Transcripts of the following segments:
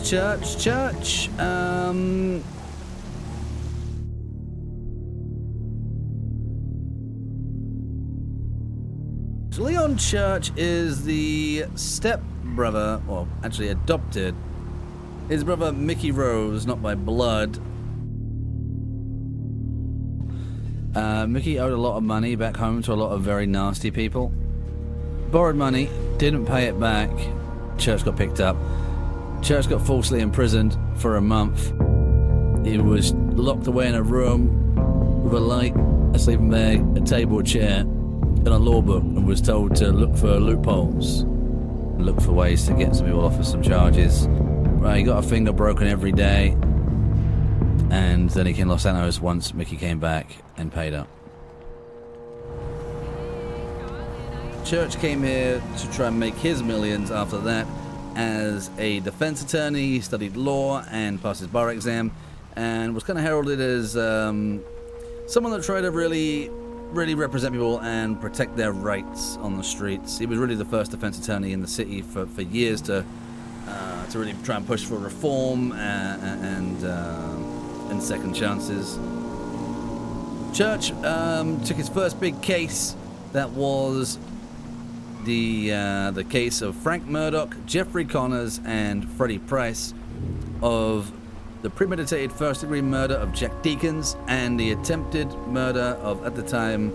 Church. So Leon Church is the step-brother, or actually adopted, his brother Mickey Rose, not by blood. Mickey owed a lot of money back home to a lot of very nasty people. Borrowed money, didn't pay it back. Church got picked up. Church got falsely imprisoned for a month. He was locked away in a room with a light, a sleeping bag, a table, a chair, and a law book, and was told to look for loopholes, look for ways to get some people off of some charges. Right, he got a finger broken every day, and then he came to Los Santos once Mickey came back and paid up. Church came here to try and make his millions after that as a defense attorney. He studied law and passed his bar exam, and was kind of heralded as someone that tried to really represent people and protect their rights on the streets. He was really the first defense attorney in the city for years to really try and push for reform and second chances. Church took his first big case, that was the case of Frank Murdoch, Jeffrey Connors, and Freddie Price, of the premeditated first-degree murder of Jack Deakins and the attempted murder of, at the time,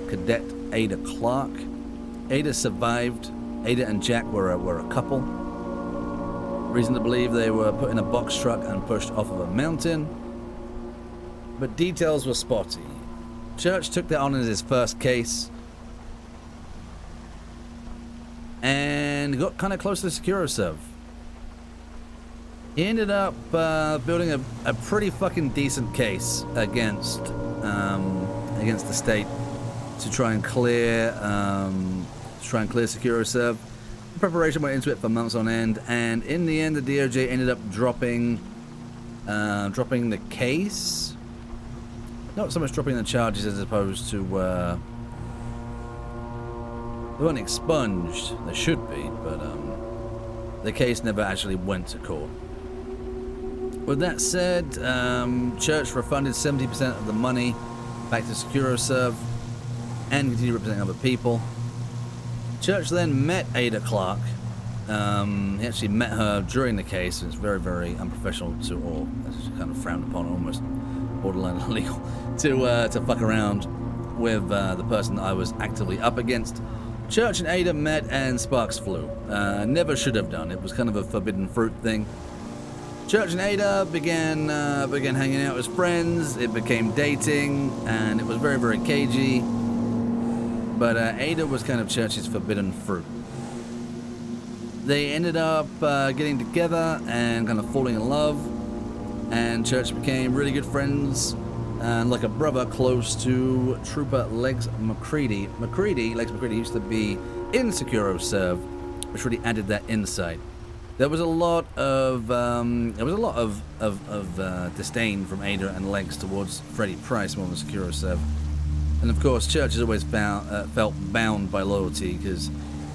Cadet Adah Clark. Adah survived. Adah and Jack were a couple. Reason to believe they were put in a box truck and pushed off of a mountain, but details were spotty. Church took that on as his first case and got kind of close to SecuroServe. He ended up building a pretty fucking decent case against the state to try and clear SecuroServe. Preparation went into it for months on end, and in the end, the DOJ ended up dropping the case. Not so much dropping the charges as opposed to they weren't expunged. They should be, but the case never actually went to court. With that said, Church refunded 70% of the money back to SecuroServe and continued representing other people. Church then met Adah Clark. He actually met her during the case, and it's very, very unprofessional or it's kind of frowned upon, almost borderline illegal, to fuck around with the person that I was actively up against. Church and Adah met and sparks flew. Never should have done. It was kind of a forbidden fruit thing. Church and Adah began hanging out as friends. It became dating, and it was very, very cagey. But Adah was kind of Church's forbidden fruit. They ended up getting together and kind of falling in love, and Church became really good friends and like a brother close to Trooper Legs McCready. Legs McCready used to be in SecuroServe, which really added that insight. There was a lot of disdain from Adah and Legs towards Freddie Price more than SecuroServe, and of course Church has always felt bound by loyalty because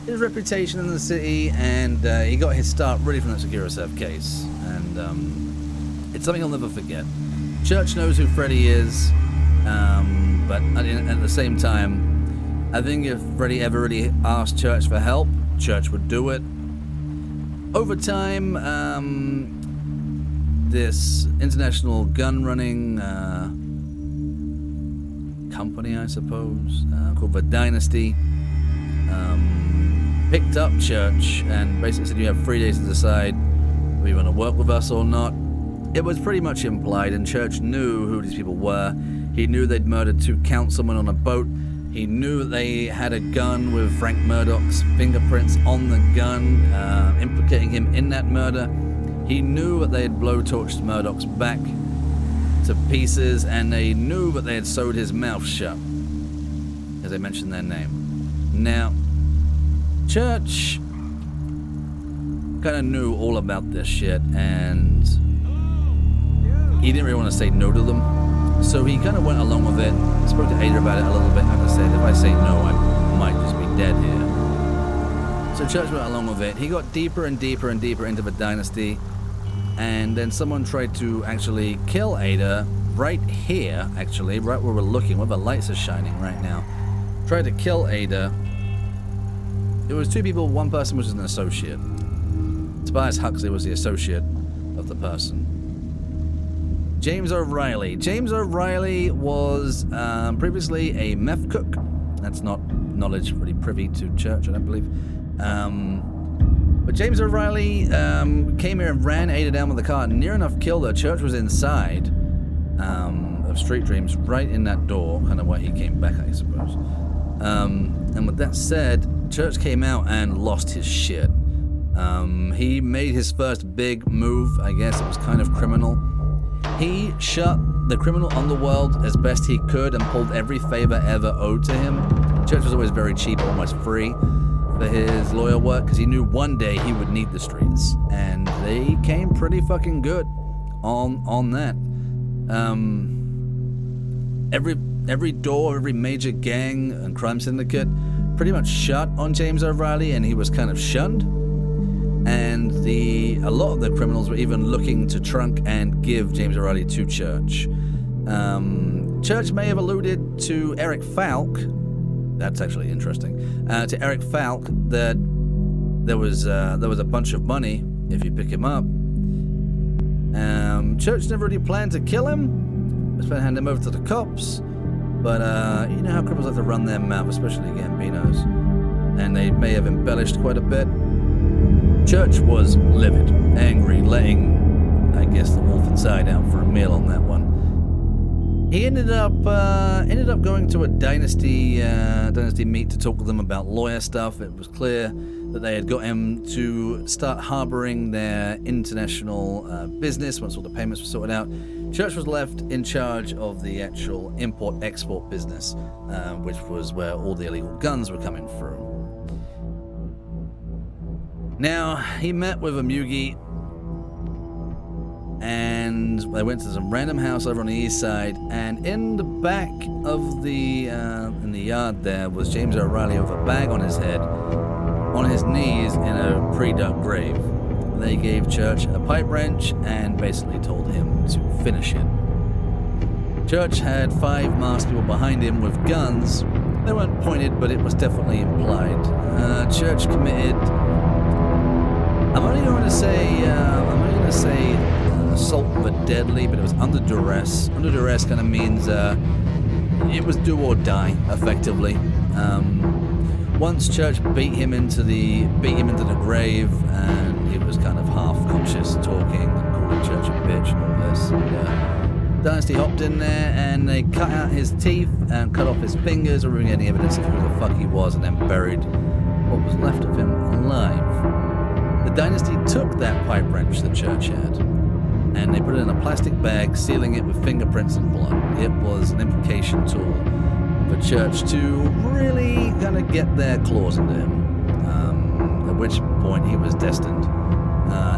his reputation in the city, and he got his start really from that SecuroServe case, and it's something I'll never forget. Church knows who Freddie is, but at the same time, I think if Freddie ever really asked Church for help, Church would do it. Over time, this international gun-running company, I suppose, called the Dynasty, picked up Church and basically said, you have 3 days to decide whether you want to work with us or not. It was pretty much implied, and Church knew who these people were. He knew they'd murdered 2 councilmen on a boat. He knew that they had a gun with Frank Murdoch's fingerprints on the gun, implicating him in that murder. He knew that they had blowtorched Murdoch's back to pieces, and they knew that they had sewed his mouth shut, as they mentioned their name. Now, Church kind of knew all about this shit, and he didn't really want to say no to them. So he kind of went along with it, spoke to Adah about it a little bit. Like I said, if I say no, I might just be dead here. So Church went along with it. He got deeper and deeper and deeper into the Dynasty, and then someone tried to actually kill Adah right here, actually, right where we're looking, where the lights are shining right now. Tried to kill Adah. It was two people, one person was an associate. Tobias Huxley was the associate of the person. James O'Reilly. James O'Reilly was previously a meth cook. That's not knowledge really privy to church, I don't believe. But James O'Reilly came here and ran Adah down with a car, near enough killed her. Church was inside of Street Dreams, right in that door, kind of where he came back, I suppose. And with that said, Church came out and lost his shit. He made his first big move, I guess it was kind of criminal. He shut the criminal underworld as best he could and pulled every favor ever owed to him. Church was always very cheap, almost free for his lawyer work, because he knew one day he would need the streets, and they came pretty fucking good on that. Every door, every major gang and crime syndicate pretty much shut on James O'Reilly, and he was kind of shunned. And a lot of the criminals were even looking to trunk and give James O'Reilly to Church. Church may have alluded to Eric Falk. That's actually interesting. To Eric Falk, that there was a bunch of money if you pick him up. Church never really planned to kill him. Just planned to hand him over to the cops. But you know how criminals like to run their mouth, especially Gambinos, and they may have embellished quite a bit. Church was livid, angry, letting, I guess, the wolf inside out for a meal on that one. He ended up going to a dynasty meet to talk with them about lawyer stuff. It was clear that they had got him to start harboring their international business once all the payments were sorted out. Church was left in charge of the actual import-export business, which was where all the illegal guns were coming through. Now, he met with a Mugi, and they went to some random house over on the east side, and in the back of in the yard there was James O'Reilly with a bag on his head, on his knees in a pre-dug grave. They gave Church a pipe wrench and basically told him to finish it. Church had 5 masked people behind him with guns. They weren't pointed, but it was definitely implied. Church committed, I'm only going to say assault but deadly, but it was under duress. Under duress kind of means it was do or die, effectively. Once Church beat him into the grave, and he was kind of half conscious, talking and calling Church a bitch and all this. And, Dynasty hopped in there and they cut out his teeth and cut off his fingers, removing any evidence of who the fuck he was, and then buried what was left of him alive. The Dynasty took that pipe wrench that Church had, and they put it in a plastic bag, sealing it with fingerprints and blood. It was an implication tool for Church to really kind of get their claws into him, at which point he was destined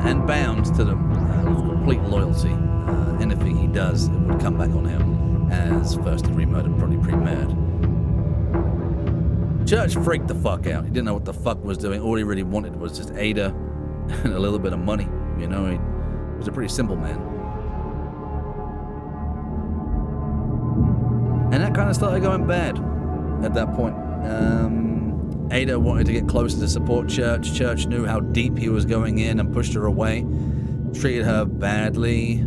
and bound to them with complete loyalty. Anything he does, it would come back on him as first-degree murder, probably pre-murder. Church freaked the fuck out. He didn't know what the fuck was doing. All he really wanted was just Adah and a little bit of money. You know, he was a pretty simple man. And that kind of started going bad at that point. Adah wanted to get closer to support Church. Church knew how deep he was going in and pushed her away. Treated her badly.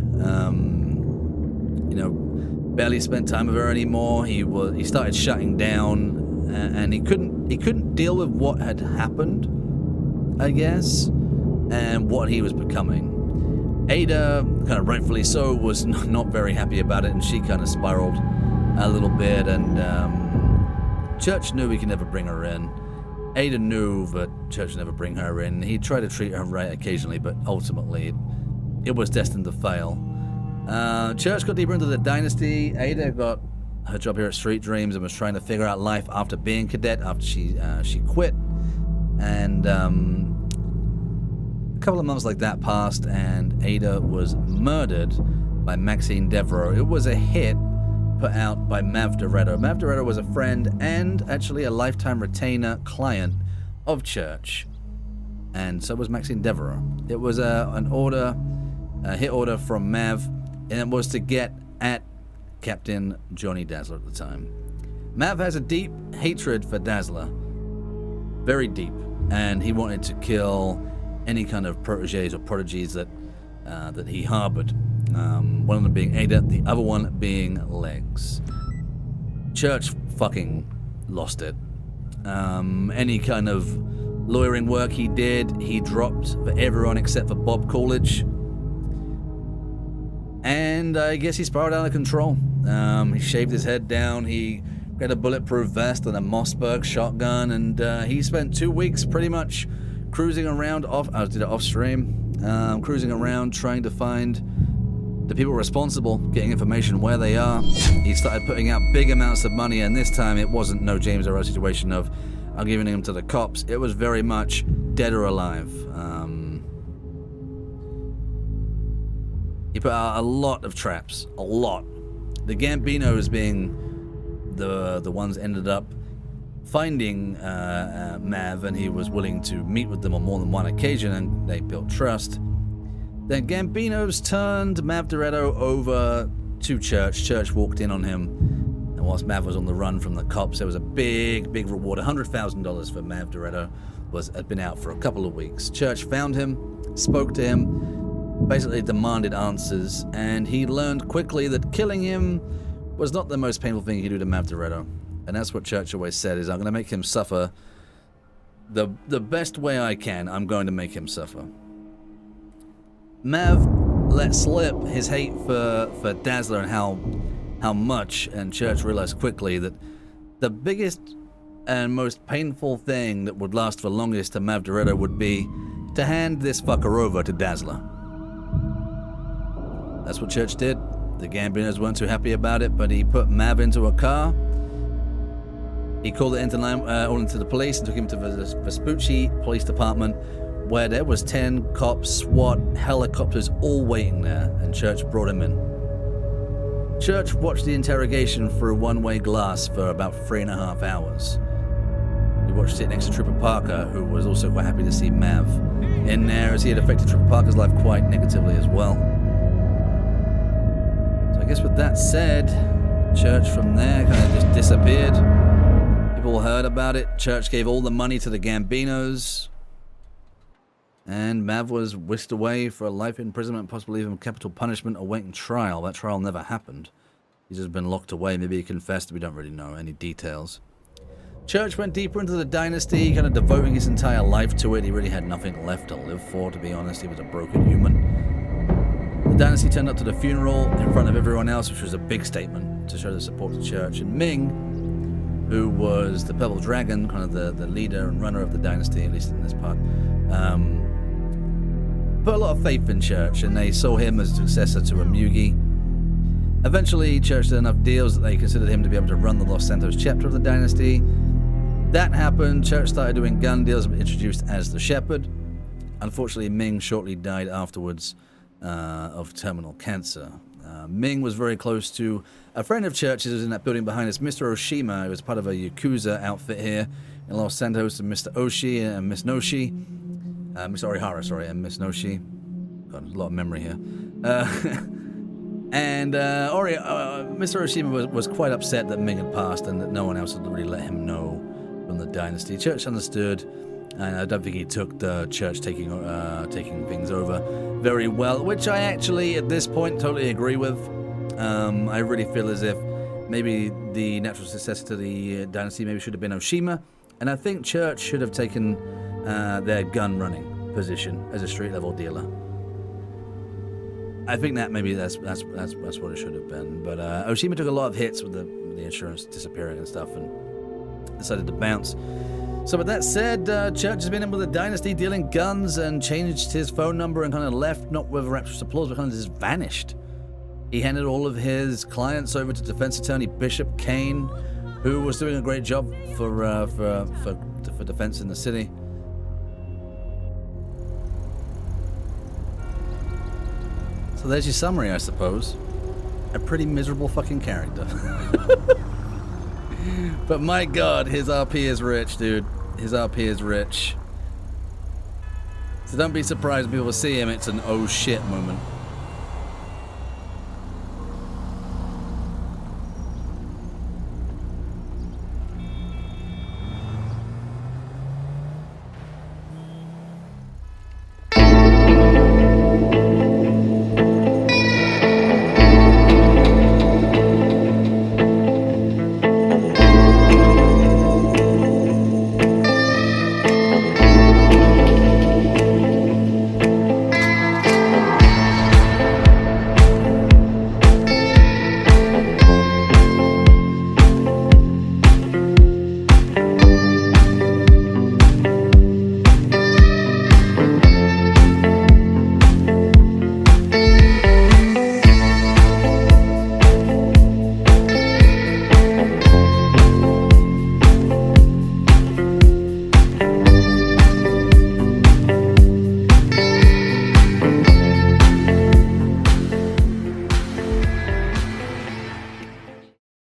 Barely spent time with her anymore. He started shutting down, and he couldn't deal with what had happened, I guess, and what he was becoming. Adah, kind of rightfully so, was not very happy about it, and she kind of spiraled a little bit, and Church knew he could never bring her in. Adah knew that Church would never bring her in. He tried to treat her right occasionally, but ultimately it was destined to fail. Church got deeper into the Dynasty. Adah got her job here at Street Dreams and was trying to figure out life after being cadet, after she quit. And a couple of months like that passed, and Adah was murdered by Maxine Devereaux. It was a hit put out by Mav Doretto. Mav Doretto was a friend and actually a lifetime retainer client of Church, and so was Maxine Devereaux. It was an order a hit order from Mav, and it was to get at Captain Johnny Dazzler at the time. Mav has a deep hatred for Dazzler, very deep, and he wanted to kill any kind of proteges or prodigies that he harbored. One of them being Adah, the other one being Legs. Church fucking lost it. Any kind of lawyering work he did, he dropped for everyone except for Bob Coolidge. And I guess he spiraled out of control. He shaved his head down, he got a bulletproof vest and a Mossberg shotgun, and he spent 2 weeks pretty much cruising around off stream, cruising around trying to find the people responsible, getting information where they are. He started putting out big amounts of money, and this time it wasn't no James Arrow situation of I'm giving him to the cops. It was very much dead or alive. He put out a lot of traps, a lot. The Gambinos being the ones ended up finding Mav, and he was willing to meet with them on more than one occasion, and they built trust. Then Gambinos turned Mav Dorado over to Church. Church walked in on him, and whilst Mav was on the run from the cops, there was a big reward, $100,000 for Mav Dorado, had been out for a couple of weeks. Church found him, spoke to him, basically demanded answers, and he learned quickly that killing him was not the most painful thing he could do to Mav Dorado. And that's what Church always said, is I'm going to make him suffer the best way I can. I'm going to make him suffer. Mav let slip his hate for Dazzler and how much, and Church realized quickly that the biggest and most painful thing that would last for longest to Mav Dorado would be to hand this fucker over to Dazzler. That's what Church did. The Gambinos weren't too happy about it, but he put Mav into a car. He called it into the police and took him to the Vespucci Police Department, where there was 10 cops, SWAT, helicopters all waiting there, and Church brought him in. Church watched the interrogation through one-way glass for about 3.5 hours. He watched it next to Trooper Parker, who was also quite happy to see Mav in there, as he had affected Trooper Parker's life quite negatively as well. So I guess with that said, Church from there kind of just disappeared. People heard about it. Church gave all the money to the Gambinos, and Mav was whisked away for a life imprisonment, possibly even capital punishment, awaiting trial. That trial never happened. He's just been locked away. Maybe he confessed. We don't really know any details. Church went deeper into the dynasty, kind of devoting his entire life to it. He really had nothing left to live for, to be honest. He was a broken human. The dynasty turned up to the funeral in front of everyone else, which was a big statement to show the support of the Church. And Ming, who was the Purple Dragon, kind of the leader and runner of the dynasty, at least in this part, put a lot of faith in Church, and they saw him as a successor to a Mugi. Eventually, Church did enough deals that they considered him to be able to run the Los Santos chapter of the dynasty. That happened. Church started doing gun deals, introduced as the Shepherd. Unfortunately, Ming shortly died afterwards of terminal cancer. Ming was very close to a friend of Church's who was in that building behind us, Mr. Oshima, who was part of a Yakuza outfit here in Los Santos, and Mr. Oshi and Miss Noshi. Mr. Orihara, sorry, and Miss Noshi. Got a lot of memory here. And Mr. Oshima was quite upset that Ming had passed and that no one else had really let him know from the dynasty. Church understood, and I don't think he took the Church taking things over very well, which I actually, at this point, totally agree with. I really feel as if maybe the natural successor to the dynasty maybe should have been Oshima, and I think Church should have taken their gun running position as a street level dealer. I think that maybe that's what it should have been. But Oshima took a lot of hits with the insurance disappearing and stuff, and decided to bounce. So with that said, Church has been in with the dynasty dealing guns and changed his phone number and kind of left, not with rapturous applause, but kind of just vanished. He handed all of his clients over to defense attorney Bishop Kane, who was doing a great job for defense in the city. So there's your summary, I suppose. A pretty miserable fucking character. But my god, his RP is rich, dude. His RP is rich. So don't be surprised when people see him, it's an oh shit moment.